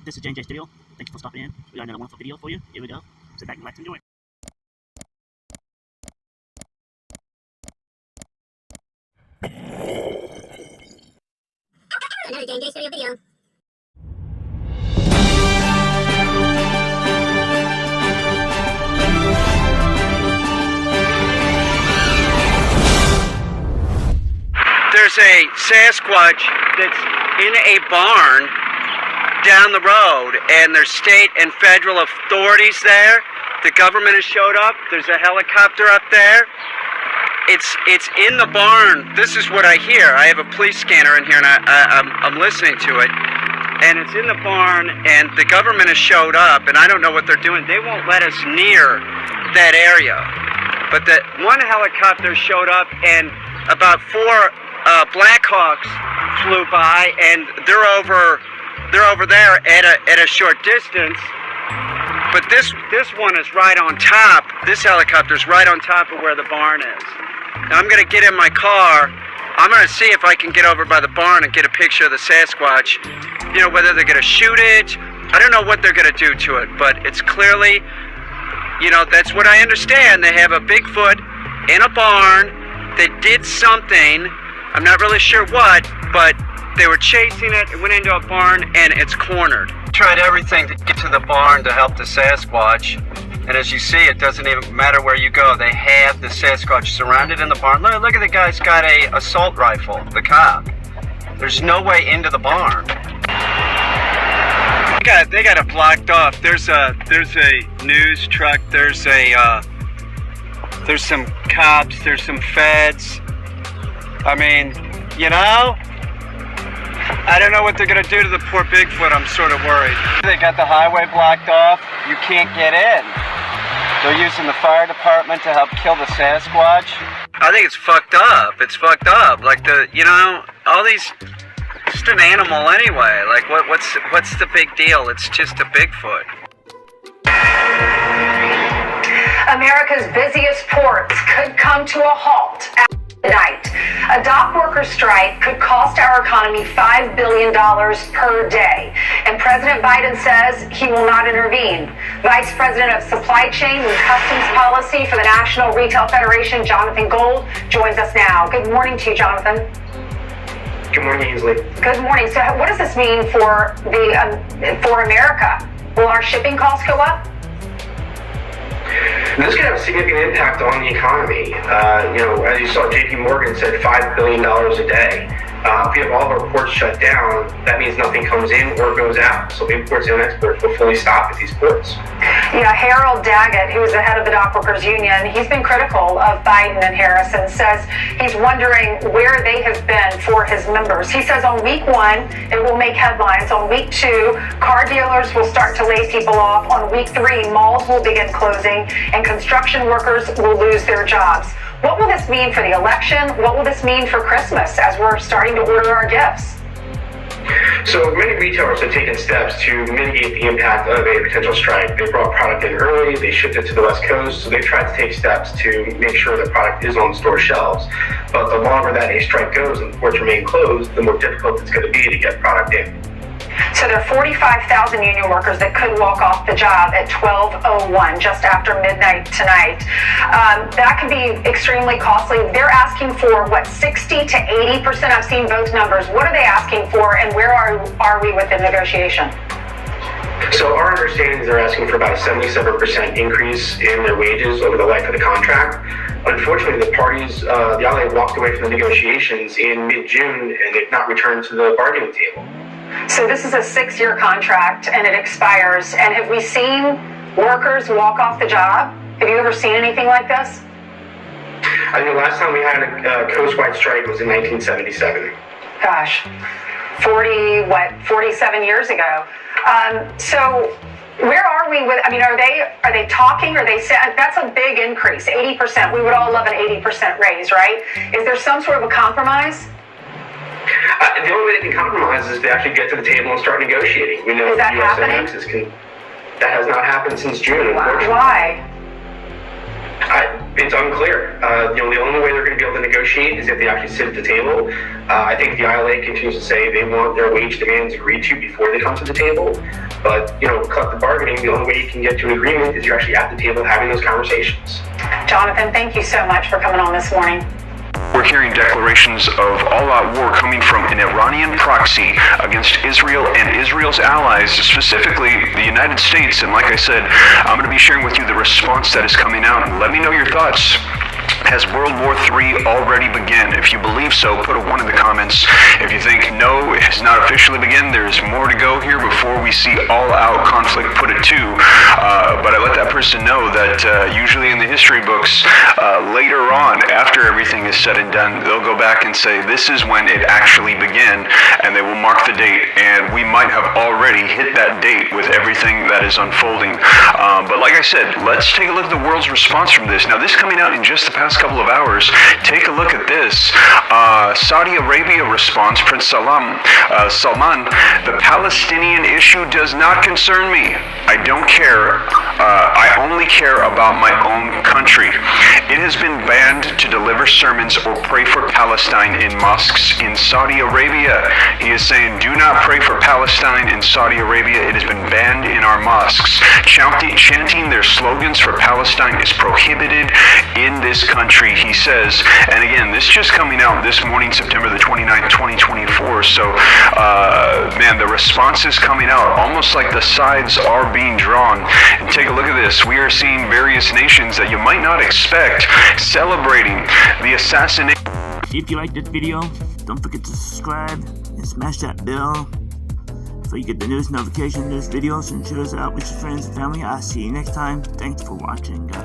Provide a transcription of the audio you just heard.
This is J&J Studio. Thank you for stopping in. We got another wonderful video for you. Here we go. Sit back and relax and enjoy. Another J&J Studio video. There's a Sasquatch that's in a barn down the road, and there's state and federal authorities there. The government has showed up. There's a helicopter up there. It's in the barn. This is what I hear. I have a police scanner in here, and I'm listening to it. And it's in the barn, and the government has showed up, and I don't know what they're doing. They won't let us near that area. But that one helicopter showed up, and about 4 Blackhawks flew by, and they're over there at a short distance. But this one is right on top. This helicopter's right on top of where the barn is. Now I'm gonna get in my car. I'm gonna see if I can get over by the barn and get a picture of the Sasquatch. You know, whether they're gonna shoot it. I don't know what they're gonna do to it, but it's clearly, you know, that's what I understand. They have a Bigfoot in a barn. They did something. I'm not really sure what, but they were chasing it. It went into a barn, and it's cornered. Tried everything to get to the barn to help the Sasquatch. And as you see, it doesn't even matter where you go. They have the Sasquatch surrounded in the barn. Look at the guy's got a assault rifle, the cop. There's no way into the barn. They got it blocked off. There's a news truck. There's some cops. There's some feds. I mean, you know, I don't know what they're gonna do to the poor Bigfoot. I'm sort of worried. They got the highway blocked off. You can't get in. They're using the fire department to help kill the Sasquatch. I think it's fucked up. It's fucked up. Like all these, just an animal anyway. Like what's the big deal? It's just a Bigfoot. America's busiest ports could come to a halt tonight. A dock worker strike could cost our economy $5 billion per day. And President Biden says he will not intervene. Vice President of Supply Chain and Customs Policy for the National Retail Federation, Jonathan Gold, joins us now. Good morning to you, Jonathan. Good morning, Ainsley. Good morning. So what does this mean for America? Will our shipping costs go up? This could have a significant impact on the economy. As you saw, JP Morgan said $5 billion a day. If we have all of our ports shut down, that means nothing comes in or goes out. So imports and exports will fully stop at these ports. Yeah, Harold Daggett, who is the head of the Dock Workers Union, he's been critical of Biden and Harris and says he's wondering where they have been for his members. He says on week 1, it will make headlines. On week 2, car dealers will start to lay people off. On week 3, malls will begin closing and construction workers will lose their jobs. What will this mean for the election? What will this mean for Christmas as we're starting to order our gifts? So many retailers have taken steps to mitigate the impact of a potential strike. They brought product in early, they shipped it to the West Coast, so they've tried to take steps to make sure the product is on store shelves. But the longer that a strike goes and the ports remain closed, the more difficult it's going to be to get product in. So there are 45,000 union workers that could walk off the job at 12:01, just after midnight tonight. That could be extremely costly. They're asking for, 60 to 80%? I've seen both numbers. What are they asking for, and where are we with the negotiation? So our understanding is they're asking for about a 77% increase in their wages over the life of the contract. Unfortunately, the parties, the alway walked away from the negotiations in mid-June, and they've not returned to the bargaining table. So this is a 6-year contract, and it expires. And have we seen workers walk off the job? Have you ever seen anything like this? I think the last time we had a coast-wide strike was in 1977. Gosh, 47 years ago. So where are we with, are they talking? Are they saying, that's a big increase, 80%. We would all love an 80% raise, right? Is there some sort of a compromise? The only way they can compromise is to actually get to the table and start negotiating. We know is that the U.S. happening? and Texas that has not happened since June, unfortunately. Why? It's unclear. The only way they're going to be able to negotiate is if they actually sit at the table. I think the ILA continues to say they want their wage demands agreed to before they come to the table. But, collective bargaining, the only way you can get to an agreement is you're actually at the table having those conversations. Jonathan, thank you so much for coming on this morning. We're hearing declarations of all-out war coming from an Iranian proxy against Israel and Israel's allies, specifically the United States. And like I said, I'm going to be sharing with you the response that is coming out. Let me know your thoughts. Has World War III already begun? If you believe so, put a 1 in the comments. If you think no, it has not officially begun, there's more to go here before we see all-out conflict, put a 2. But I let that person know that usually in the history books, later on, after everything is said and done, they'll go back and say, this is when it actually began, and they will mark the date, and we might have already hit that date with everything that is unfolding. But like I said, let's take a look at the world's response from this. Now, this coming out in just the past couple of hours. Take a look at this. Saudi Arabia response, Prince Salman, the Palestinian issue does not concern me. I don't care. I only care about my own country. It has been banned to deliver sermons or pray for Palestine in mosques in Saudi Arabia. He is saying, do not pray for Palestine in Saudi Arabia. It has been banned in our mosques. Chanting their slogans for Palestine is prohibited in this country, he says. And again, this just coming out this morning, September the 29th, 2024. So, man, the response is coming out almost like the sides are being drawn. And take a look at this. We are seeing various nations that you might not expect celebrating the assassination. If you like this video, don't forget to subscribe and smash that bell so you get the newest notification of this videos and share us out with your friends and family. I'll see you next time. Thanks for watching, guys.